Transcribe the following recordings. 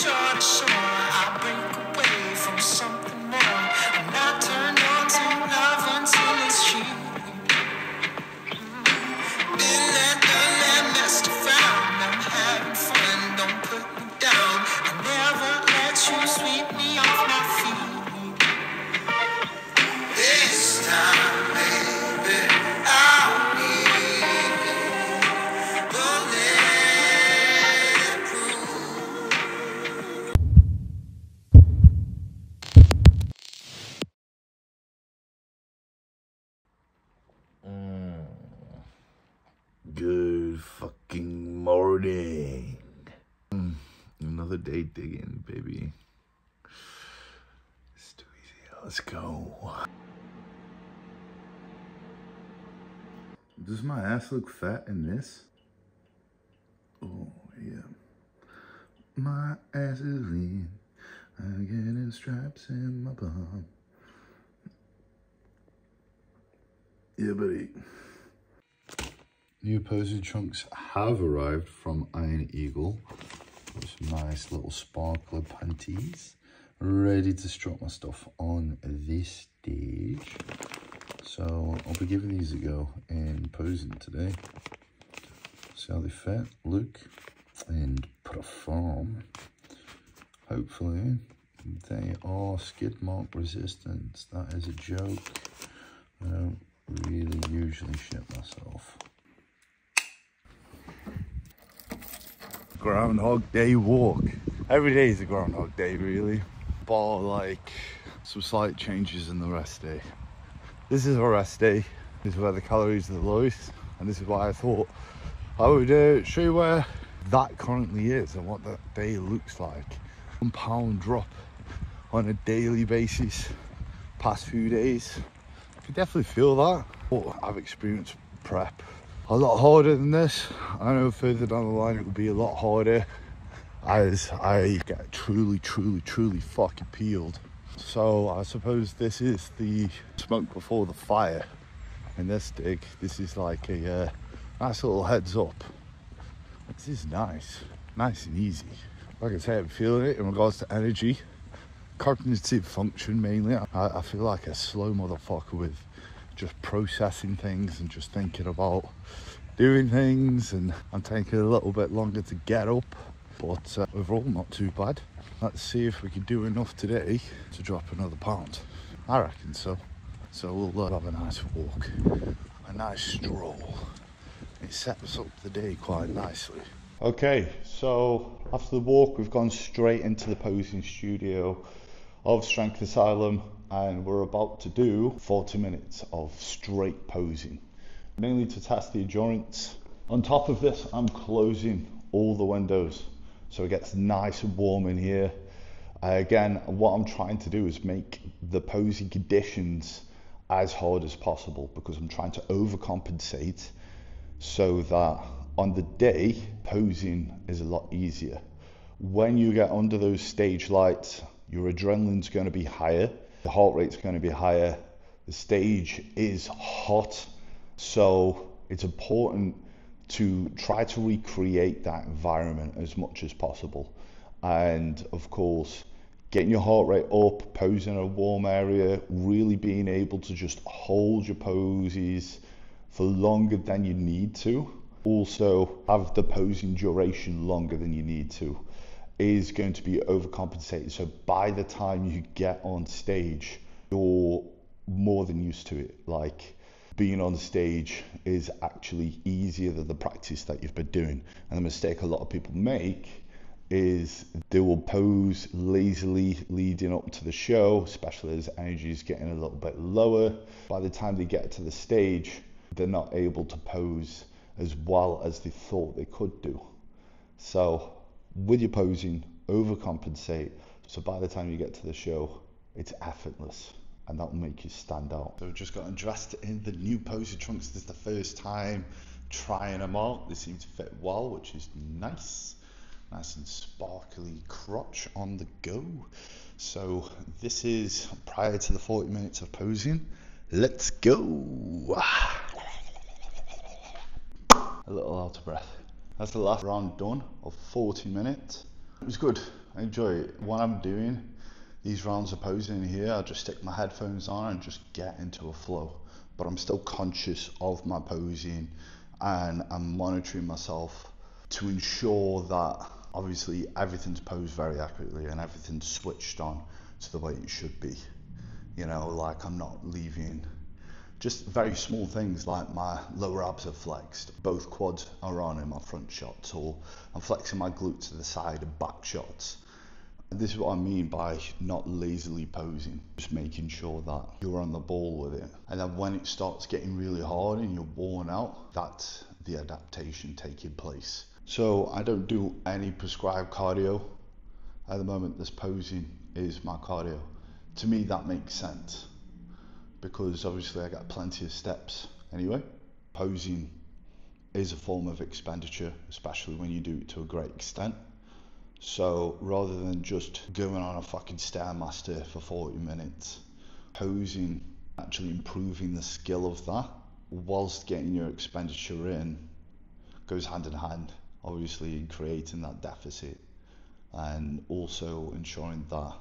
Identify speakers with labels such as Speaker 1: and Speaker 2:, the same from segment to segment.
Speaker 1: shore to shore, I break away from something more. I'm not turned on to love until it's cheap. Been there, done that, messed around. I'm having fun, don't put me down. I never let you sweep me off my feet. This time, baby, I'll be
Speaker 2: Good fucking morning. Another day digging, baby. It's too easy. Let's go. Does my ass look fat in this? Oh, yeah. My ass is lean. I'm getting straps in my bum. Yeah, buddy. New posing trunks have arrived from Iron Eagle. Some nice little sparkler panties. Ready to strut my stuff on this stage. So I'll be giving these a go in posing today. See how they fit, look, and perform. Hopefully they are skid mark resistant. That is a joke. I don't really usually shit myself. Groundhog Day walk. Every day is a Groundhog Day, really, bar like some slight changes in the rest day. This is a rest day. This is where the calories are the lowest, and this is why I thought I would show you where that currently is and what that day looks like. 1 pound drop on a daily basis past few days. I can definitely feel that. But I've experienced prep a lot harder than this. I know further down the line it will be a lot harder as I get truly fucking peeled. So I suppose this is the smoke before the fire in this dig. This is like a nice little heads up. This is nice and easy. Like I say, I'm feeling it in regards to energy, cognitive function mainly. I feel like a slow motherfucker with just processing things and just thinking about doing things, and I'm taking a little bit longer to get up, but overall not too bad. Let's see if we can do enough today to drop another pound. I reckon so. So we'll have a nice walk, a nice stroll. It sets up the day quite nicely. Okay, so after the walk we've gone straight into the posing studio of Strength Asylum, and we're about to do 40 minutes of straight posing, mainly to test the endurance. On top of this, I'm closing all the windows so it gets nice and warm in here. Again, what I'm trying to do is make the posing conditions as hard as possible, because I'm trying to overcompensate so that on the day posing is a lot easier. When you get under those stage lights, your adrenaline's going to be higher, the heart rate's going to be higher, the stage is hot, so it's important to try to recreate that environment as much as possible. And of course, getting your heart rate up, posing in a warm area, really being able to just hold your poses for longer than you need to, also have the posing duration longer than you need to, is going to be overcompensated. So by the time you get on stage, you're more than used to it. Like, being on stage is actually easier than the practice that you've been doing. And the mistake a lot of people make is they will pose lazily leading up to the show, especially as energy is getting a little bit lower. By the time they get to the stage, they're not able to pose as well as they thought they could do. So with your posing, overcompensate, so by the time you get to the show, it's effortless, and that will make you stand out. So we've just gotten dressed in the new posing trunks. This is the first time trying them out. They seem to fit well, which is nice. Nice and sparkly crotch on the go. So this is prior to the 40 minutes of posing. Let's go. A little out of breath. That's the last round done of 40 minutes. It was good. I enjoy it. What I'm doing, these rounds of posing here, I just stick my headphones on and just get into a flow. But I'm still conscious of my posing and I'm monitoring myself to ensure that obviously everything's posed very accurately and everything's switched on to the way it should be. You know, like I'm not leaving just very small things like my lower abs are flexed, both quads are on in my front shots, or I'm flexing my glutes to the side and back shots. And this is what I mean by not lazily posing, just making sure that you're on the ball with it. And then when it starts getting really hard and you're worn out, that's the adaptation taking place. So I don't do any prescribed cardio. At the moment, this posing is my cardio. To me, that makes sense because obviously I got plenty of steps anyway. Posing is a form of expenditure, especially when you do it to a great extent. So rather than just going on a fucking Stairmaster for 40 minutes, posing, actually improving the skill of that whilst getting your expenditure in goes hand in hand, obviously in creating that deficit and also ensuring that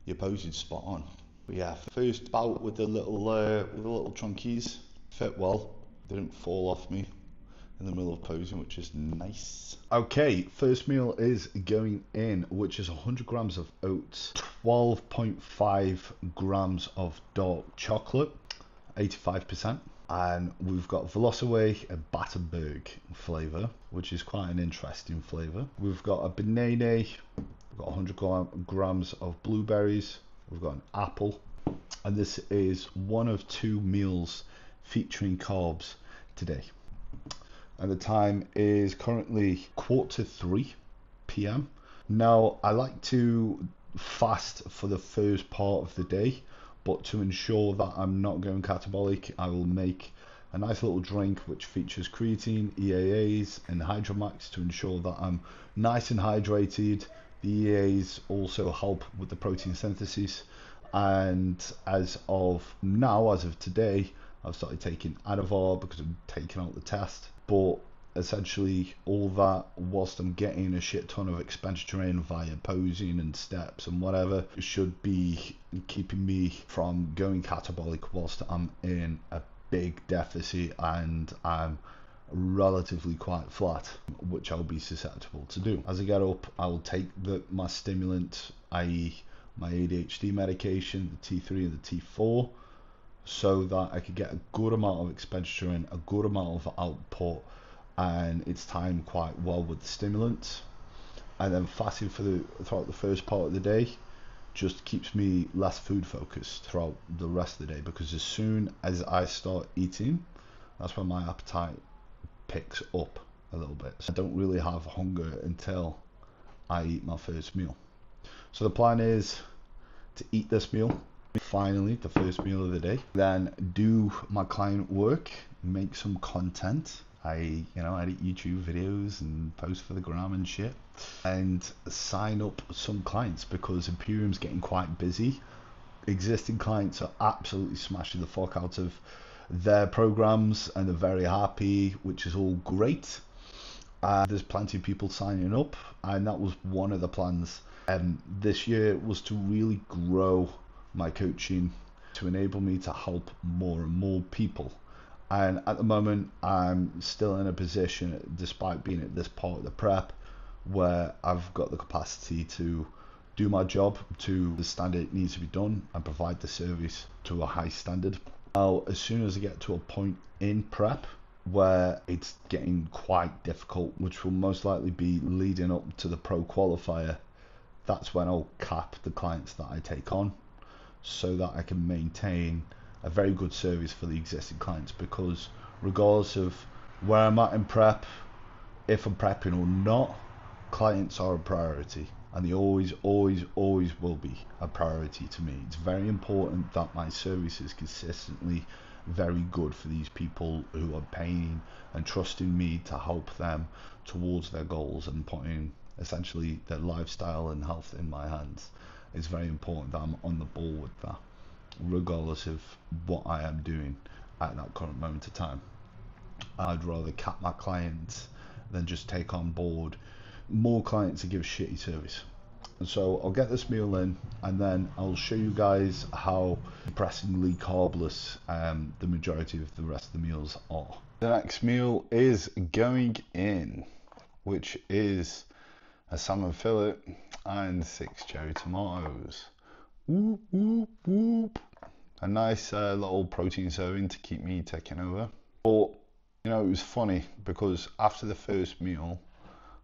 Speaker 2: your posing's spot on. But yeah, first bout with the little trunkies fit well. They didn't fall off me in the middle of posing, which is nice. Okay, first meal is going in, which is 100 grams of oats, 12.5 grams of dark chocolate, 85%. And we've got Velocaway and Battenberg flavour, which is quite an interesting flavour. We've got a banana, we've got 100 grams of blueberries, we've got an apple, and this is one of two meals featuring carbs today. And the time is currently 2:45 p.m. Now, I like to fast for the first part of the day, but to ensure that I'm not going catabolic, I will make a nice little drink which features creatine, EAAs, and Hydromax to ensure that I'm nice and hydrated. The EAAs also help with the protein synthesis, and as of now, as of today, I've started taking Anavar because I'm taking out the test. But essentially all that whilst I'm getting a shit ton of expenditure in via posing and steps and whatever should be keeping me from going catabolic whilst I'm in a big deficit and I'm relatively quite flat, which I'll be susceptible to do. As I get up, I'll take my stimulant, i.e. my ADHD medication, the T3 and the T4, so that I could get a good amount of expenditure in, a good amount of output, and it's timed quite well with the stimulants. And then fasting throughout the first part of the day just keeps me less food focused throughout the rest of the day, because as soon as I start eating, that's when my appetite picks up a little bit. So I don't really have hunger until I eat my first meal. So the plan is to eat this meal, finally the first meal of the day, then do my client work, make some content. I edit YouTube videos and post for the gram and shit, and sign up some clients because Imperium's getting quite busy. Existing clients are absolutely smashing the fuck out of their programs and they're very happy, which is all great. There's plenty of people signing up, and that was one of the plans this year, was to really grow my coaching to enable me to help more and more people. And at the moment I'm still in a position, despite being at this part of the prep, where I've got the capacity to do my job to the standard it needs to be done and provide the service to a high standard. Now, as soon as I get to a point in prep where it's getting quite difficult, which will most likely be leading up to the pro qualifier, that's when I'll cap the clients that I take on, so that I can maintain a very good service for the existing clients. Because regardless of where I'm at in prep, if I'm prepping or not, clients are a priority, and they always will be a priority to me. It's very important that my service is consistently very good for these people who are paying and trusting me to help them towards their goals and putting essentially their lifestyle and health in my hands. It's very important that I'm on the ball with that, regardless of what I am doing at that current moment of time. I'd rather cap my clients than just take on board more clients to give shitty service. And so I'll get this meal in, and then I'll show you guys how depressingly carbless the majority of the rest of the meals are. The next meal is going in, which is a salmon fillet and 6 cherry tomatoes. Whoop, whoop, whoop. A nice little protein serving to keep me taking over. But, you know, it was funny because after the first meal,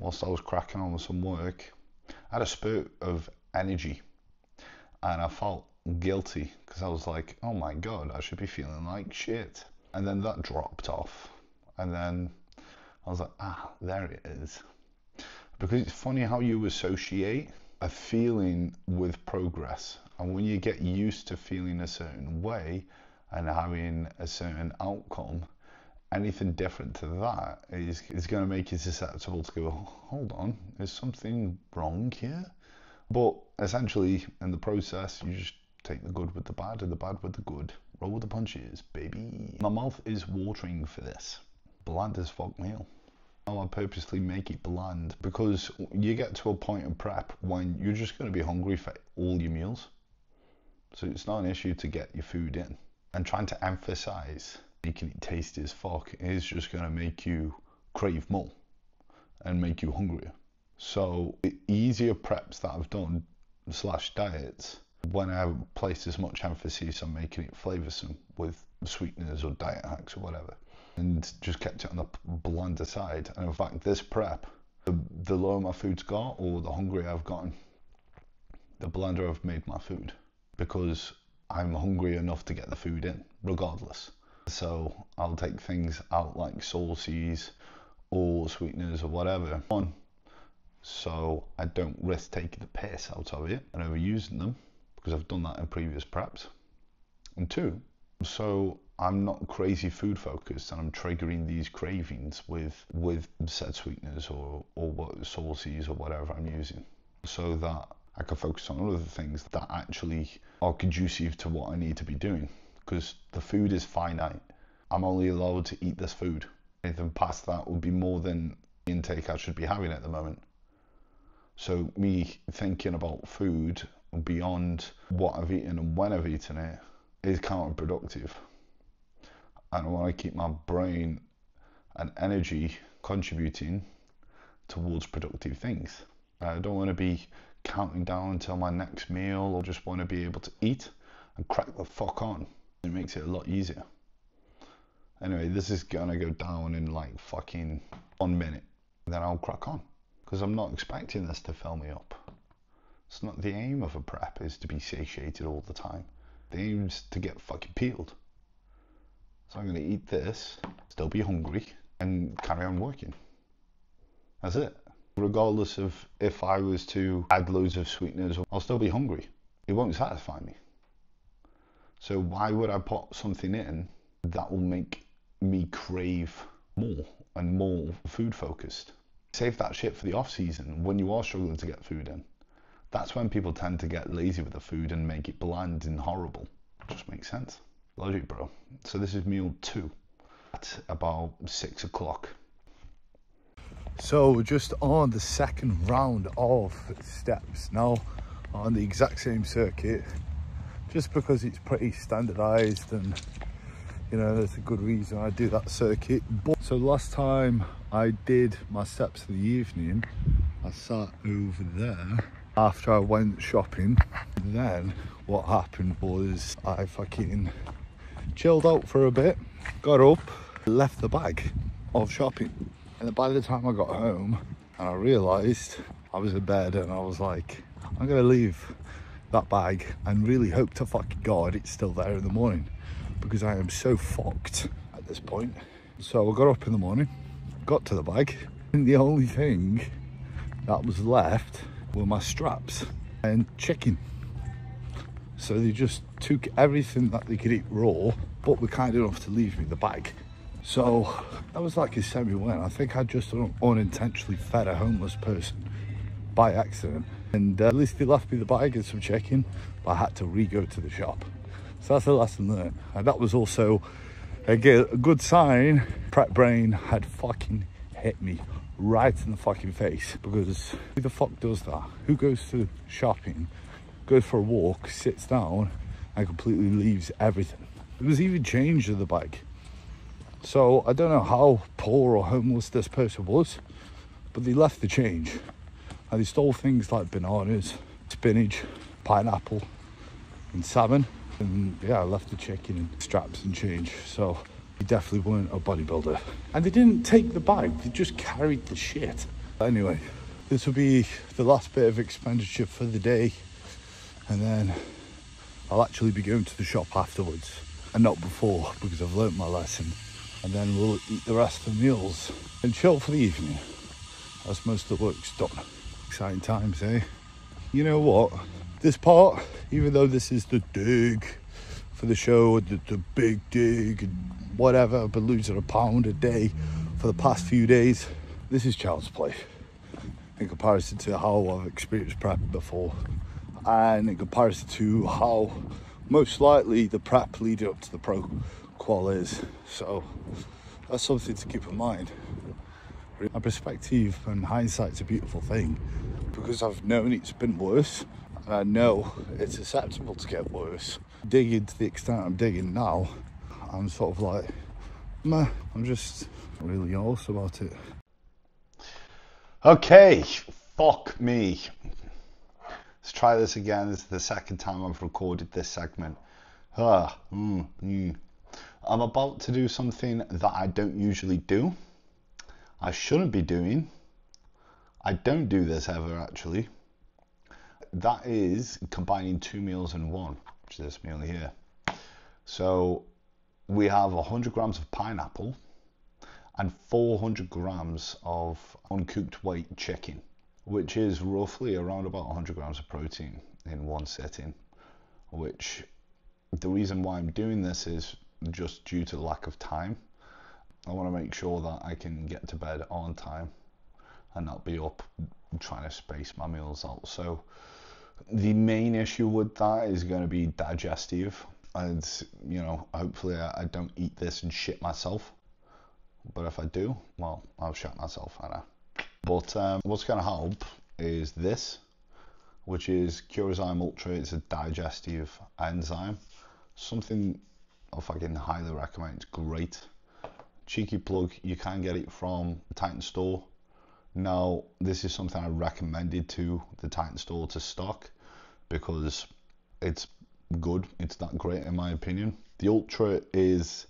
Speaker 2: whilst I was cracking on with some work, I had a spurt of energy and I felt guilty because I was like, oh my God, I should be feeling like shit. And then that dropped off. And then I was like, ah, there it is. Because it's funny how you associate a feeling with progress. And when you get used to feeling a certain way and having a certain outcome, anything different to that is going to make you susceptible to go, hold on, is something wrong here? But essentially, in the process, you just take the good with the bad and the bad with the good. Roll with the punches, baby. My mouth is watering for this. Bland as fuck meal. I purposely make it bland because you get to a point of prep when you're just going to be hungry for all your meals. So it's not an issue to get your food in. And trying to emphasize making it tasty as fuck is just going to make you crave more and make you hungrier. So the easier preps that I've done / diets, when I placed as much emphasis on making it flavoursome with sweeteners or diet hacks or whatever, and just kept it on the blander side. And in fact, this prep, the lower my food's got or the hungrier I've gotten, the blander I've made my food, because I'm hungry enough to get the food in regardless. So I'll take things out like sauces or sweeteners or whatever on, so I don't risk taking the piss out of it and overusing them, because I've done that in previous preps. And 2, so I'm not crazy food focused and I'm triggering these cravings with said sweeteners or what sauces or whatever I'm using, so that I can focus on other things that actually are conducive to what I need to be doing. Because the food is finite. I'm only allowed to eat this food. Anything past that would be more than the intake I should be having at the moment. So me thinking about food beyond what I've eaten and when I've eaten it is counterproductive. And I want to keep my brain and energy contributing towards productive things. I don't want to be counting down until my next meal, or just want to be able to eat and crack the fuck on. It makes it a lot easier. Anyway, this is gonna go down in like fucking 1 minute, and then I'll crack on, because I'm not expecting this to fill me up. It's not the aim of a prep, is to be satiated all the time. The aim is to get fucking peeled. So I'm gonna eat this, still be hungry, and carry on working. That's it. Regardless of if I was to add loads of sweeteners, I'll still be hungry. It won't satisfy me. So why would I put something in that will make me crave more and more food focused? Save that shit for the off season when you are struggling to get food in. That's when people tend to get lazy with the food and make it bland and horrible. It just makes sense. Logic, bro. So this is meal 2 at about 6 o'clock. So we're just on the second round of steps now on the exact same circuit, just because it's pretty standardized and, you know, there's a good reason I do that circuit. But so last time I did my steps in the evening, I sat over there after I went shopping. And then what happened was I fucking chilled out for a bit, got up, left the bag of shopping. And by the time I got home and I realised I was in bed, and I was like, I'm gonna leave that bag and really hope to fucking God it's still there in the morning, because I am so fucked at this point. So I got up in the morning, got to the bag, and the only thing that was left were my straps and chicken. So they just took everything that they could eat raw, but were kind enough to leave me the bag. So that was like a semi-win. I think I just unintentionally fed a homeless person by accident. And at least they left me the bag and some chicken, but I had to re-go to the shop. So that's a lesson learned. And that was also a good sign. Prep brain had fucking hit me right in the fucking face, because who the fuck does that? Who goes to shopping, goes for a walk, sits down and completely leaves everything? There was even change in the bag. So I don't know how poor or homeless this person was, but they left the change. And they stole things like bananas, spinach, pineapple and salmon. And yeah, left the chicken and straps and change. So they definitely weren't a bodybuilder. And they didn't take the bag, they just carried the shit. Anyway, this will be the last bit of expenditure for the day. And then I'll actually be going to the shop afterwards and not before, because I've learnt my lesson. And then we'll eat the rest of the meals and chill for the evening, as most of the work's done. Exciting times, eh? You know what? This part, even though this is the dig for the show, the big dig and whatever, I've been losing a pound a day for the past few days, this is child's play in comparison to how I've experienced prep before, and in comparison to how most likely the prep leading up to the pro qual is. So that's something to keep in mind. My perspective and hindsight's a beautiful thing, because I've known it's been worse and I know it's acceptable to get worse. Digging to the extent I'm digging now, I'm sort of like, meh, I'm just really honest about it. Okay, fuck me. Let's try this again. This is the second time I've recorded this segment. I'm about to do something that I don't usually do. I shouldn't be doing. I don't do this ever, actually. That is combining 2 meals in one, which is this meal here. So we have 100 grams of pineapple and 400 grams of uncooked white chicken, which is roughly around about 100 grams of protein in one sitting, which the reason why I'm doing this is just due to lack of time. I want to make sure that I can get to bed on time and not be up trying to space my meals out. So the main issue with that is going to be digestive, and you know, hopefully I don't eat this and shit myself, but if I do, well, I'll shit myself, I know. But what's going to help is this, which is Curryzyme Ultra. It's a digestive enzyme, something I fucking highly recommend. It's great. Cheeky plug, you can get it from the Titan store. Now, this is something I recommended to the Titan store to stock because it's good. It's not great in my opinion. The Ultra is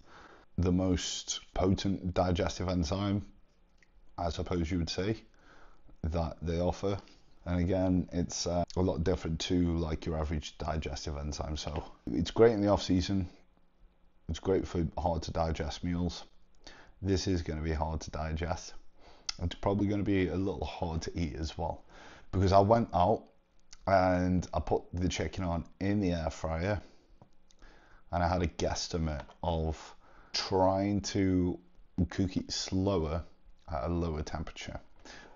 Speaker 2: the most potent digestive enzyme, I suppose you would say, that they offer. And again, it's a lot different to like your average digestive enzyme. So it's great in the off season. It's great for hard to digest meals. This is going to be hard to digest. It's probably going to be a little hard to eat as well, because I went out and I put the chicken on in the air fryer and I had a guesstimate of trying to cook it slower at a lower temperature,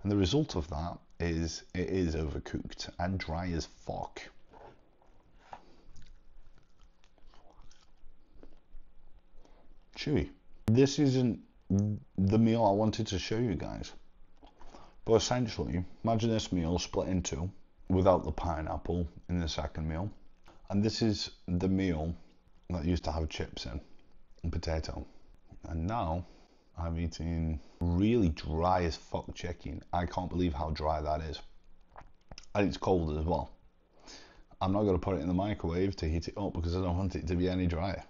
Speaker 2: and the result of that is it is overcooked and dry as fuck. Chewy. This isn't the meal I wanted to show you guys, but essentially imagine this meal split in two without the pineapple in the second meal, and this is the meal that used to have chips in and potato, and now I'm eating really dry as fuck chicken. I can't believe how dry that is, and it's cold as well. I'm not going to put it in the microwave to heat it up because I don't want it to be any drier.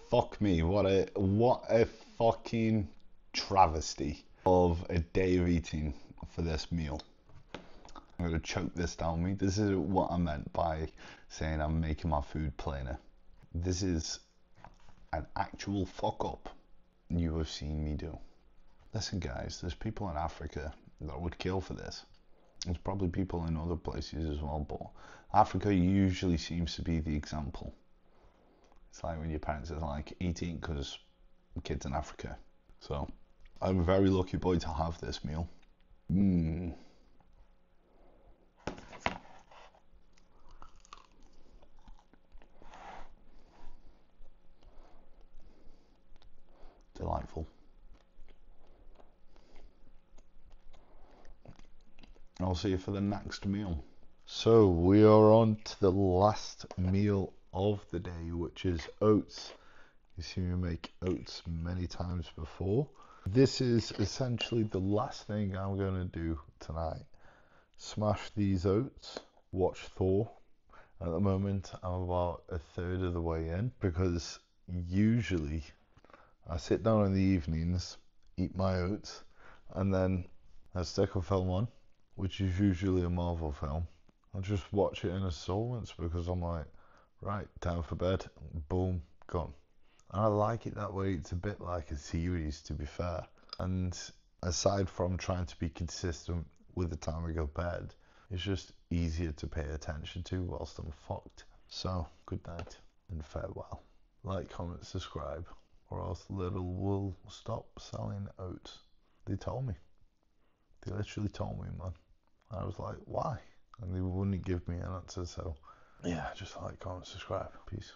Speaker 2: Fuck me, what a fucking travesty of a day of eating for this meal. I'm going to choke this down me. This is what I meant by saying I'm making my food plainer. This is an actual fuck up you have seen me do. Listen guys, there's people in Africa that would kill for this. There's probably people in other places as well, but Africa usually seems to be the example. It's like when your parents are like, eating because kids in Africa. So I'm a very lucky boy to have this meal. Delightful. I'll see you for the next meal. So we are on to the last meal of the day, which is oats. You've seen me make oats many times before. This is essentially the last thing I'm going to do tonight. Smash these oats, watch Thor. At the moment, I'm about a third of the way in because usually I sit down in the evenings, eat my oats, and then I stick a film on, which is usually a Marvel film. I just watch it in installments because I'm like, right, time for bed, boom, gone. And I like it that way. It's a bit like a series, to be fair. And aside from trying to be consistent with the time I go to bed, it's just easier to pay attention to whilst I'm fucked. So, good night and farewell. Like, comment, subscribe, or else Little will stop selling oats. They told me. They literally told me, man. I was like, why? And they wouldn't give me an answer, so yeah, just like, comment, subscribe. Peace.